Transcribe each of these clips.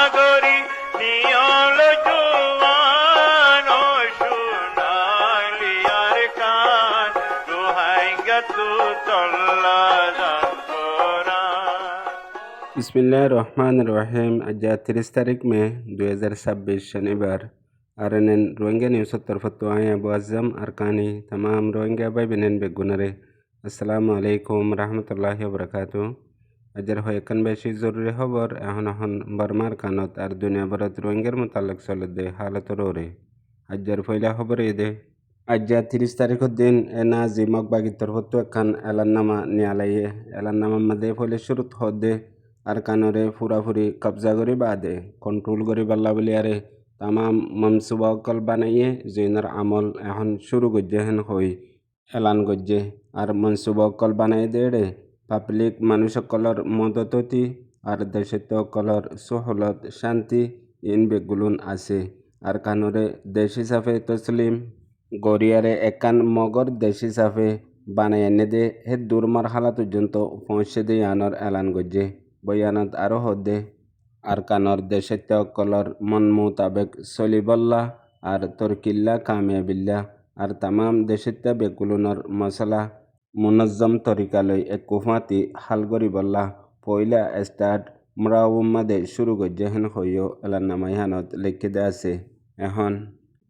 সাগরী নিয়ল জুয়ান ও সোনালি আর কান দোহাই গেতু চল্লা बिस्मिल्लाहिर रहमानिर रहीम। आज 30 तारीख में 2026 शनिवार आरएनएन रोहिंग्या न्यूज़ तरफत आए अबू आजम अरकानी तमाम रोहिंग्या भाई बहन बेगुनरे अस्सलामु अलैकुम रहमतुल्लाहि व बरकातुहू। अजर होयकन बेशी जरूरी खबर এখন बर्मार कानत और दुनिया भरत रोहिंग्यार मुताल्लिक चलते हालत रोरे अजर फैला खबर दे आज 30 तारीख दिन नाजी मकबागी तरफत एखान एलाननामा न्यायालय एलाननामा मध्य फैले शुरू दे আর কানরে ফুরাফুরি কবজা করে বাদে কন্ট্রোল করে পাল্লা বলি আরে তামাম মনসুবা অকল বানাইয়ে জৈনর আমল এখন শুরু করছে হেন হই এলান করছে আর মনসুবা অকল বানাই দেড়ে পাবলিক মানুষ সকলের মদততি আর দেশের সকলের সহলত শান্তি ইন বেগুলুন আছে আর কানরে দেশ হিসাবে তসলিম গড়িয়ারে একান মগর দেশ হিসাবে বানাই এনে দে হে দুর্মার হালা পর্যন্ত পৌঁছে দিয়ে আনার এলান করছে বয়ানত আরও হদে আর কানর দেশের কলর মন মোতাবেক চলিবল্লা আর তরকিল্লা কামিয়াবিল্লা আর তামাম দেশের বেকুলুনর মশলা মুনজ্জম তরিকালৈ এক কুফাতি হাল করিবল্লা পয়লা স্টার্ট মরাউম্মাদে শুরু করছে হেন হইও এলান্নামাইহানত লিখে দে আছে এখন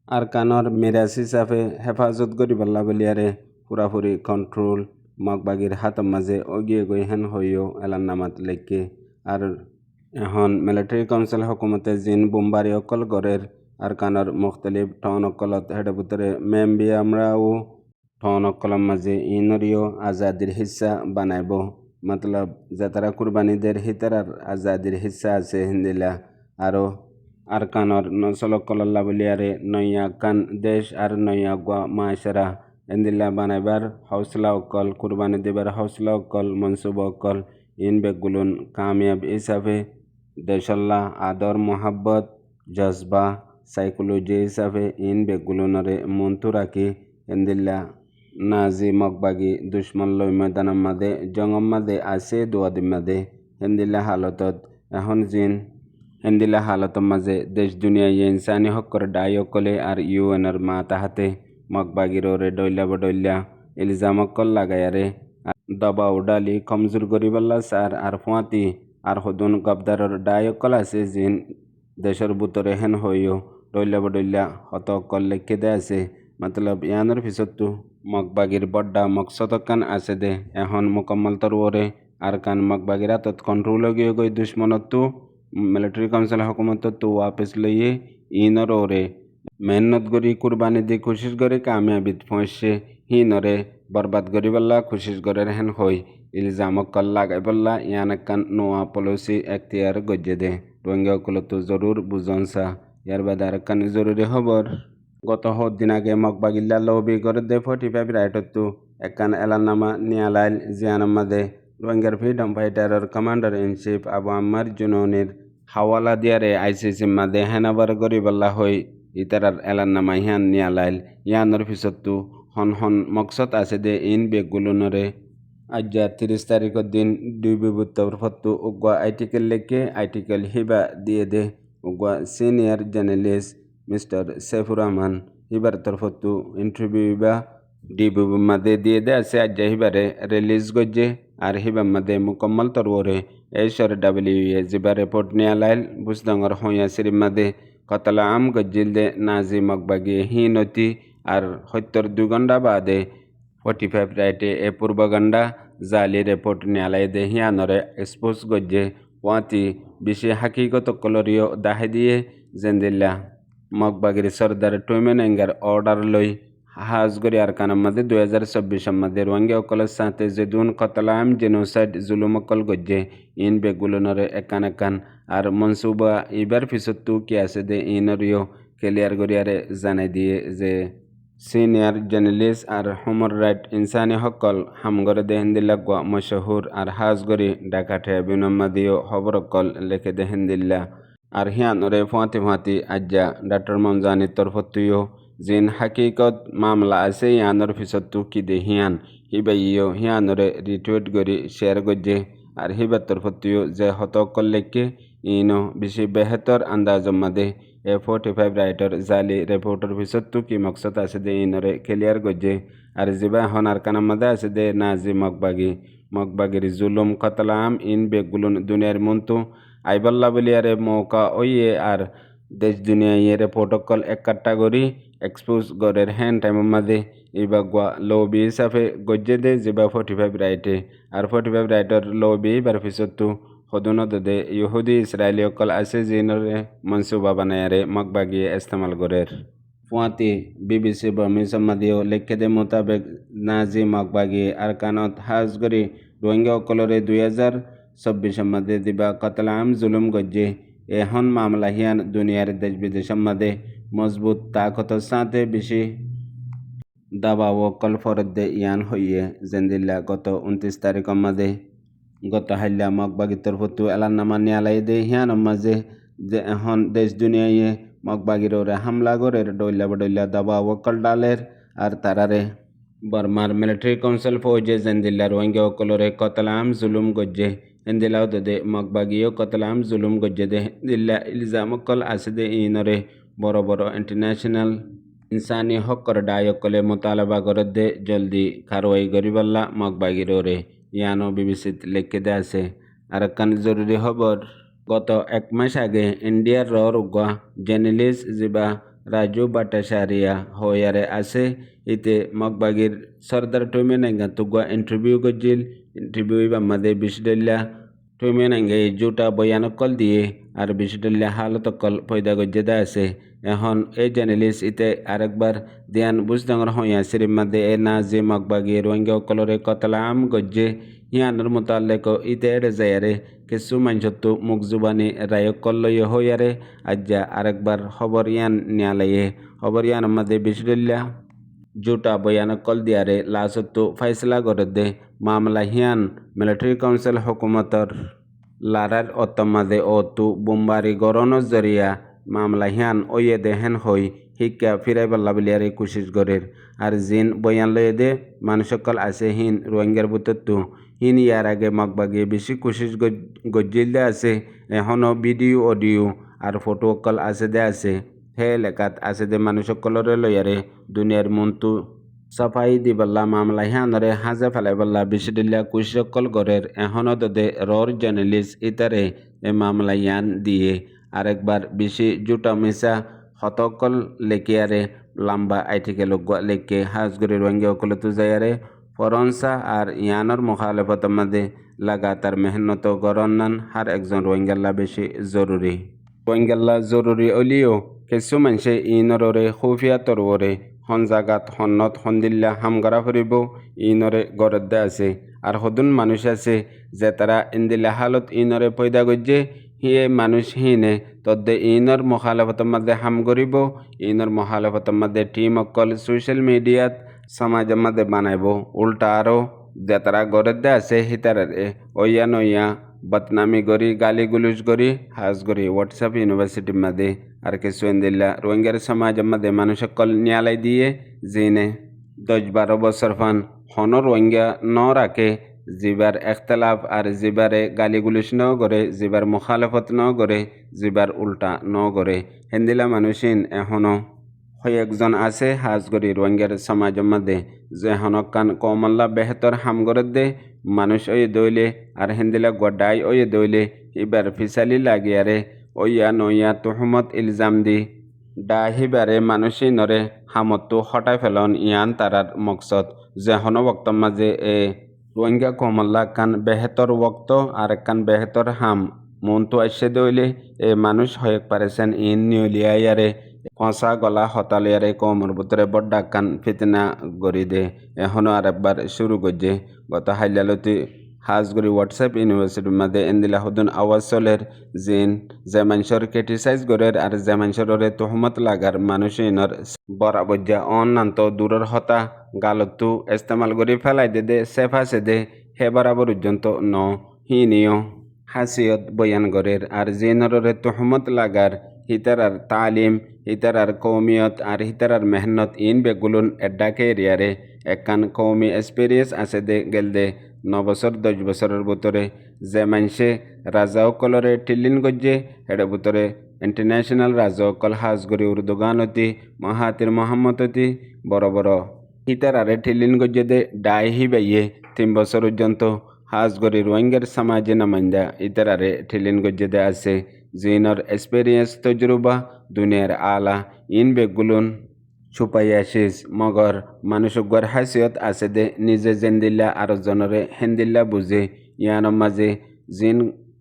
আর কানর মিরাজ হিসাবে হেফাজত করিবল্লা বলিয়ারে পুরাপুরি কন্ট্রোল মগবাগির হাত মাঝে অগিয়ে গই হেন হইও এলান্নামাত লেখকে আর এখন মিলিটারি কাউন্সিল হকুমতে জিন বোমবারি অকল গড়ের আর কানর মুখতলিফ টাউন অকলত হেডে ভিতরে মেম্বি আমরাও টাউন অকলের মাঝে ইনরিও আজাদির হিস্সা বানাইব মতলব যাতারা কুরবানিদের হিতারার আজাদির হিস্সা আছে হিন্দিলা আরও আর কানর নসল অকল্লা বলিয়ারে নইয়া কান দেশ আর নইয়া গুয়া মাশারা এন্দিল্লা বানাইবার হৌসলা অকল কুরবানি দেবার হৌসলা অকল মনসুবা অকল ইন বেগুলুন কামিয়াব হিসাবে দেশল্লা আদর মোহাব্বত জজবা সাইকোলজি হিসাবে ইন বেগুলুনরে মন্তু রাখি এন্দিল্লা নাজি মকবাগি দুশ্মন লই ময়দানের মাদে জঙ্গম মাদে আছে দুয়াদিম মাদে হেন্দিল্লা হালতত এখন জিন হেন্দিল্লা হালতর মাঝে দেশ দুনিয়া ইনসানি হকর ডাই অকলে আর ইউএনের মা তাহাতে মকবাগিরে ডইলা বডইলা ইলজাম অকল লাগায়ারে দবা উডালি কমজোর গরিবাল্লা সার আর ফুয়াতি আর হদুন গবদারর ডাই অকল আছে জিন দেশের ভিতরে হেন হইও ডইলা বডইলা হত অকল লেখে দে আছে মতলব ইয়ানোর পিছতো মকবাগির বড্ডা মকসদকান আছে দে এখন মোকাম্মল তরওরে আর কান মকবাগির হাতত কন্ট্রোল গিয়ে গই দুশ্মনতো মিলিটারি কাউন্সিল হকুমততো ওয়াপিস লইয়ে ইনর ওরে মেহনত করি কুরবানি দি কোশিশ করে কামিয়াবিত পৌঁছে হিনরে বরবাদ করি বললা কোশিশ করে হেন হই ইলজামক কল লাগাই বললা ইয়ান কান নোয়া পলিসি এখতিয়ার গজ্জে দে রোহিঙ্গা কুলতো জরুর বুঝনসা ইয়ার বাদে আর কান জরুরি খবর গত দিন আগে মকবাগিল্লা লবি করে দে 45 রাইটতো একান এলাননামা নিয়ালাইল জিয়ানামাদে রোহিঙ্গার ফ্রিডম ফাইটারের commander in chief Abu Ammar জুননির হাওয়ালা দিয়ারে আইসিসি মাদে হেনাবার করি বললা হই ইতারার এলাননামা হিয়ান নিয়ালাইল ইয়ানোর পিছতো হন হন মকসদ আছে দে ইন বেগুলুনরে আজ 30 তারিখের দিন দুই বিভূতর ফটো উগুয়া আর্টিকেল লেখে আর্টিকেল হিবা দিয়ে দে উগুয়া senior journalist mister Saifur Rahman হিবার তরফতো ইন্টারভিউ বা ডিবিবি মাদে দিয়ে দে আছে আজ হিবারে রিলিজ গজ্জে আর হিবার মাদে মুকম্মল তরওরে এইসর ডাব্লিউএ জিবা রিপোর্ট নিয়ালাইল বুজদঙ্গর হইয়া সিরিম মাদে কতলা আম গজ্জিল দে নাজি মকবাগি হিনতি আর 72 ঘণ্টা বাদে 45 রাইটে এ পূর্বগণ্ডা জালি রিপোর্ট নিয়ালাই দে হিয়ানরে এক্সপোজ গজ্জে ওয়াতি বেশি হাকিকত কলরিও দাহে দিয়ে জেন্দিল্লা মকবাগির সর্দার টুইমেন এঙ্গার অর্ডার লই হাজগরি আর কানার মধ্যে 2024 মধ্যে রোহিঙ্গা অকলের সাথে যেদুন কতলাম জেনোসাইড জুলুম অকল গজ্জে ইন বেগুলনরে একান আর মনসুবা ইবার পিছতো কি আছে দে ইনরিও ক্লিয়ার গরিয়ারে জানাই দিয়ে যে সিনিয়র জার্নালিস্ট আর হিউম্যান রাইট ইনসানি হকল হামগরে দেহেন্দিল্লা গুয়া মশহুর আর হাজগরি ঢাকা ট্রিবিউনাল খবর অকল লেখে দেহেন্দিল্লা আর হিয়ানরে ফুয়াতি আজ্জা ডাক্তার মমজানির তরফতুও জিন হাকিকত মামলা আছে ইয়ানোর পিছতো কি দে হিয়ান হিবাইও হিয়ানরে রিটুইট করি শেয়ার গজ্জে আর হিবার তরফতুও যে হতকল লেখকে ইনো বেশি বেহতর আন্দাজম মাদে A45 রাইটর জালি রিপোর্টার ভিসত্তু কি মকসদ আছে দে ইনরে ক্লিয়ার গজ্জে আর জিবা হন আর কানাম মাদে আছে দে নাজি মকবাগির জুলুম কতলাম ইন বেগুলুন দুনিয়ার মন্তু আইবাল্লা বলিয়ারে মৌকা ওইয়ে আর দেশ দুনিয়া ইয়েরে প্রোটোকল এক কাটাগরি এক্সপোজ গরের হ্যান্ড টাইম মাদে ইবাগুয়া লবি হিসাবে গজ্জে দে জিবা 45 রাইটে আর 45 রাইটর লবি বার ভিসত্তু হদুনত দে ইহুদি ইসরায়েলি অকল আছে জিনরে মনসুবা বানায়ারে মকবাগিয়ে ইস্তেমাল গরের ফুয়াতি বিবিসি বর্মি সম্মাদিও লেখে দে মোতাবেক নাজি মকবাগিয়ে আর কানত হাজগরি রোহিঙ্গা অকলরে 2024 মধ্যে দিবা কতলাম জুলুম গজ্জে এখন মামলা হিয়ান দুনিয়ার দেশ বিদেশ মধ্যে মজবুত তাকতর সাথে বেশি দাবা ওকল ফরত দে ইয়ান হইয়ে জেন্দিল্লা গত 29 তারিখ মধ্যে গত হাইলা মকবাগির তরফতু এলান্নামা নিয়ালাই দে হিয়ান মাঝে যে এখন দেশ দুনিয়ায় মকবাগির ওরে হামলা করে ডইলা দাবা ওকল ডালের আর তারারে বর্মার মিলিটারি কাউন্সিল ফৌজে জেন্দিল্লা রোহিঙ্গা ওকলরে কতলাম জুলুম গজ্জে হিন্দিলাও দে মকবাগিও কতলাম জুলুম গজ্জে দে হিন্দিল্লা ইলজাম অকল আছে দে ইনরে বড় বড় ইন্টারন্যাশনাল ইনসানি হকর ডায়কলে মোতালাবা করে দে জলদি কারওয়াই গরিবাল্লা মকবাগির ওরে ইয়ানো বিবিসিত লিখে দে আছে আর কান জরুরি খবর গত 1 মাস আগে ইন্ডিয়ার রুগা জেনেলিস জিবা রাজু বাটাশারিয়া হয়ারে আছে ইতে মকবাগির সর্দার টুমেনাঙ্গা তুগা ইন্টারভিউ গজিল ইন্টারভিউ বামাদে বিশডল্লা টুমেনাঙ্গে জুটা বয়ানকল দিয়ে আর বিশডল্লা হালতকল পয়দা গজ্জেদা আছে এখন এই জার্নালিস্ট ইতে আরেকবার ধ্যান বুঝডাঙর হইয়া সিরিমাদে এ নাজি মকবাগি রোহিঙ্গা কলরে কতলাম গজ্জে হিয়ানোর মোতালেক ইতে এড়ে যায়ারে কিছু মানসত্তু মুখজুবানি রায়কল লইয়ে হইয়ারে আজ্জা আরেকবার খবর ইয়ান নিয়ালাইয়ে খবর ইয়ান মাদে বিশডল্লা জুটা বয়ানকল দিয়ারে লাসত্তু ফাইসলা করে দে মামলা হিয়ান মিলিটারি কাউন্সিল হুকুমতর লারার অত্তমাদে ও তু বোমবারি গরনের জরিয়া মামলা হিয়ান ওয়ে দে হেন হই শিক্ষা ফিরাই পাল্লা বলিয়ারে কোশিশ গরের আর জিন বয়ান লয়ে দে মানুষকল আছে হিন রোহিঙ্গার বুতত্তু হিন ইয়ার আগে মকবাগিয়ে বেশি কোশিশ গজ্জিল দে আছে এখনও ভিডিও অডিও আর ফটো অকল আছে দে আছে হে এলাকাত আছে দে মানুষকলরে লইয়ারে দুনিয়ার মন্তু সাফাই দিবাল্লা মামলা হিয়ানরে হাজে ফেলাইবাল্লা বেশি দিল্লা কুশকল গরের এখনও দে রর জার্নালিস্ট ইতারে এ মামলা ইয়ান দিয়ে আরেকবার বেশি জুটা মিশা হতকল লেকিয়ারে লম্বা আইটিকে লোক লেকে হাজগুড়ি রোহিঙ্গা অকলতু যায়ারে ফরনসা আর ইয়ানোর মুখালেফত মাদে লাগাতার মেহনত গরন্নান হার একজন রোহিঙ্গাল্লা বেশি জরুরি রোহিঙ্গাল্লা জরুরি অলিও কিছু মানুষে ইনরে খুফিয়া তরওরে হন জাগাত হন্নত হন্দিল্লা হামগারা ফুরিব ইনরে গরদ্দে আছে আর হদুন মানুষ আছে যে তারা ইন্দিল্লা হালত ইনরে পয়দা গজ্জে হিয়ে মানুষ হিনে তদ্দে ইনর মুখালেফতের মধ্যে হাম করিব ইনর মুখালেফতের মধ্যে টিম অকল সোশ্যাল মিডিয়াত সমাজের মধ্যে বানাইব উল্টা আরও যে তারা গরদ্দে আছে হিতারে ওইয়া নইয়া বদনামি করি গালি গুলুজ করি হাজ করি হোয়াটসঅ্যাপ ইউনিভার্সিটির মধ্যে আর কিছু ইন্দিল্লা রোহিঙ্গার সমাজের মধ্যে মানুষ সকল নিয়ালাই দিয়ে জিনে 10-12 বছর ফান হন রোহিঙ্গা ন রাখে জিবার এখতলাফ আর জিবারে গালি গুলিস ন করে জিবার মুখালেফত ন করে জিবার উল্টা ন করে হিন্দিলা মানুষিন এখনও একজন আছে হাজগরি রোহিঙ্গার সমাজের মধ্যে যে হনকান কমল্লা বেহতর হাম করে দে মানুষ ওই দইলে আর হিন্দিলা গডাই ওই দইলে এবার ফিসালি লাগিয়ারে ওইয়া নইয়া তুহমত ইলজাম দি ডাহিবারে মানুষই নরে হামতো হটাই ফেলন ইয়ান তারার মকসদ যে হন বক্তর মাঝে এ রোহিঙ্গা কমল্লা কান বেহতর ওক্ত আর কান বেহতর হাম মনতো আসে দইলে এ মানুষ হয়ে পারেছেন ইন নিউলিয়ারে কষা গলা হতালিয়ারে কমর ভিতরে বড্ডা কান ফিতনা গড়ি দে এখনও আরেকবার শুরু করছে গত হাইলালতি হাজগুড়ি হোয়াটসঅ্যাপ ইউনিভার্সিটির মধ্যে ইন্দিলা হুদুন আওয়াজ চলের জিন যে মানুষের ক্রিটিসাইজ গরের আর যে মানুষের তহমত লাগার মানুষ ইনর বরাবজ্জা অন্যান্ত দূরের হতা গালতু ইস্তেমাল করে ফেলাই দে সেফ আছে দে হে বরাবর পর্যন্ত ন হিনিও হাসিয়ত বয়ান গরের আর জিনরে তহমত লাগার hitarar talim hitarar কৌমিয়ত আর hitarar মেহনত ইন বেগুলুন এড্ডাকে এরিয়ারে একখান কৌমি এক্সপিরিয়েন্স আছে দে গেল দে 9 বছর 10 বছরের ভিতরে যে মানুষে রাজাসকলরে টিলিন গজ্জে এর ভিতরে ইন্টারন্যাশনাল রাজাসকল হাজগরি উর্দুগানতি মাহাতির মোহাম্মদতি বড় বড় হিতারারে টিলিন গজ্জে দে ডাই হিবাইয়ে 3 বছর পর্যন্ত হাজগরি রোহিঙ্গার সমাজে নামাইন্দা ইতারারে টিলিন গজ্জে দে আছে জিনর এক্সপিরিয়েন্স তজরুবা দুনিয়ার আলা ইন বেগুলুন ছুপাইয়াছিস মগর মানুষগর হাসিয়ত আছে দে নিজে জেন্দিল্লা আর জনরে হেন্দিল্লা বুঝে ইয়ানোর মাঝে জিন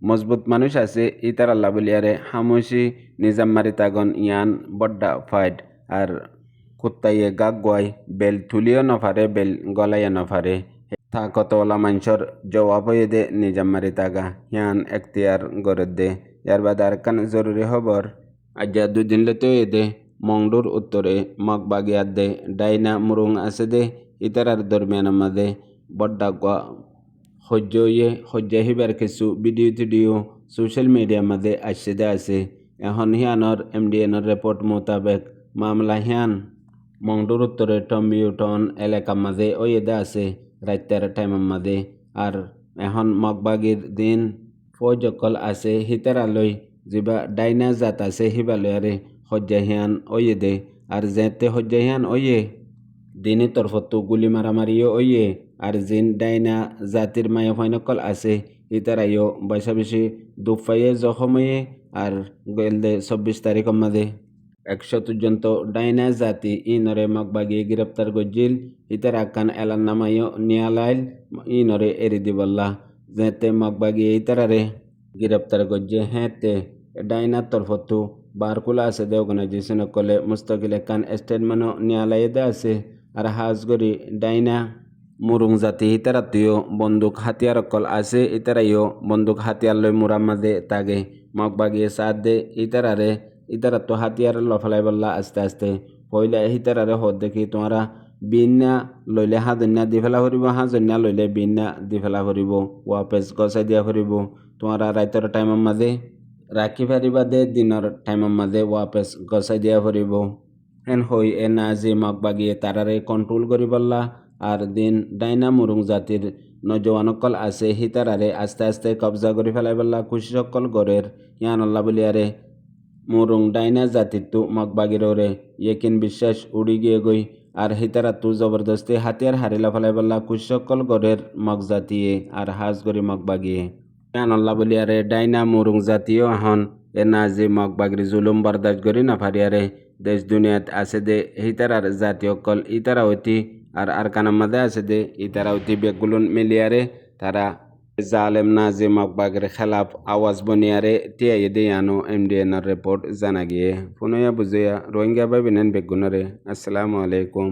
মজবুত মানুষ আছে ইতার আল্লাহ বলিয়ারে হামুসি নিজাম মারি তাগন ইয়ান বড্ডা ফাইট আর কুত্তাইয়ে গাক গয় বেল তুলিও নফারে বেল গলাইয়া নফারে তা কতলা মানুষের জবাব হয়ে দে নিজাম মারি তাগা ইয়ান এখতিয়ার গড়ে দে ইয়ার বাদ আর কান জরুরি খবর আজ 2 দিন লেতে দে মংডুর উত্তরে মগবাগিয়ার দে ডাইনা মুরুং আছে দে ইতারার দরমিয়ান মাঝে বড্ডা সহ্য হিবার কিছু ভিডিও সোশ্যাল মিডিয়ার মাঝে আসছে দে আছে এখন হিয়ানোর MDNর রিপোর্ট মোতাবেক মামলা হিয়ান মংডুর উত্তরে টম্বিউটন এলাকার মাঝে ওয়ে দে আছে রাতের টাইমের মাঝে আর এখন মগবাগির দিন ফৌজকল আছে হিতারালয় যিবা ডাইনা জাত আছে হিবালয়ারে হজ্জাহিয়ান ওয়ে দে আর যেতে হজ্জাহিয়ান ওয়ে দিনে তরফতো গুলি মারামারিও ওয়ে আর জিন ডাইনা জাতির মায়ে ফৈনকল আছে ইতারাইও বৈশা বেশি দুফাইয়ে জখময়ে আর গেলদে 24 তারিখের মাঝে 100 পর্যন্ত ডাইনা জাতি ইনরে মগবাগিয়ে গ্রেপ্তার গজ্জিল ইতারা কান এলান নামাইও নিয়ালাইল ইনরে এরি দিবল্লা যেতে মগবাগিয়ে ইতারারে গ্রেপ্তার গজ্জে হেঁতে ডাইনার তরফতো বারকুলা আছে দে অর্গানাইজেশন কলে মুস্তাকিল খান স্টেটমেন্টও নিয়ালাইয়ে দে আছে আর হাজগরি ডাইনা মুরুং জাতি ইতারাতিও বন্দুক হাতিয়ার কল আছে ইতারাইও বন্দুক হাতিয়ার লই মুরার মাঝে তাগে মগবাগিয়ে সাথ দে ইতারা তো হাতিয়ার লফালাই বললা আস্তে আস্তে পয়লা ইতারারে হদ দেখি তোমরা বিন্যা লইলে হাজন্যা দি ফেলা ফুরিব হাজন্যা লইলে বিন্যা দি ফেলা ফুরিব ওয়াপেস গছাই দিয়া ফুরিব তোমরা রাইতর টাইমের মাঝে রাখি ফারিবা দে দিনের টাইমের মাঝে ওয়াপেস গছাই দিয়া ফুরিব হেন হই এ না যে মগবাগিয়ে তারারে কন্ট্রোল করি বললা আর দিন ডাইনা মুরুং জাতির নজওয়ানকল আছে হিতারারে আস্তে আস্তে কবজা করে ফেলাই বললা খুশিসকল গড়ের ইয়ান আল্লাহ বলিয়ারে মুরুং ডাইনা জাতির তু মগবাগিরে ইয়েকিন বিশ্বাস উড়ি গিয়ে গই আর হিতারা তু জবরদস্তি হাতিয়ার হারিলা ফেলাই বললা খুশিসকল গড়ের মগ জাতিয়ে আর হাজ গরি মগবাগিয়ে ইয়ান আল্লাহ বলিয়ারে ডাইনা মুরুং জাতীয় এখন এ না যে মগবাগির জুলুম বরদাস্ত করি না ফারিয়ারে দেশ দুনিয়াত আছে দে হিতারার জাতীয় কল ইতারা অতি আর কানার মাঝে আছে দে ইতারা অতি বেগুলুন মিলিয়ারে তারা জালেম না যে মগবাগের খেলাফ আওয়াজ বনিয়ারে টিয়াই দে আনো MDNর রিপোর্ট জানা গিয়ে ফুনয়া বুঝিয়া রোহিঙ্গা ভাই বিনেন বেগুনরে আসসালামু আলাইকুম।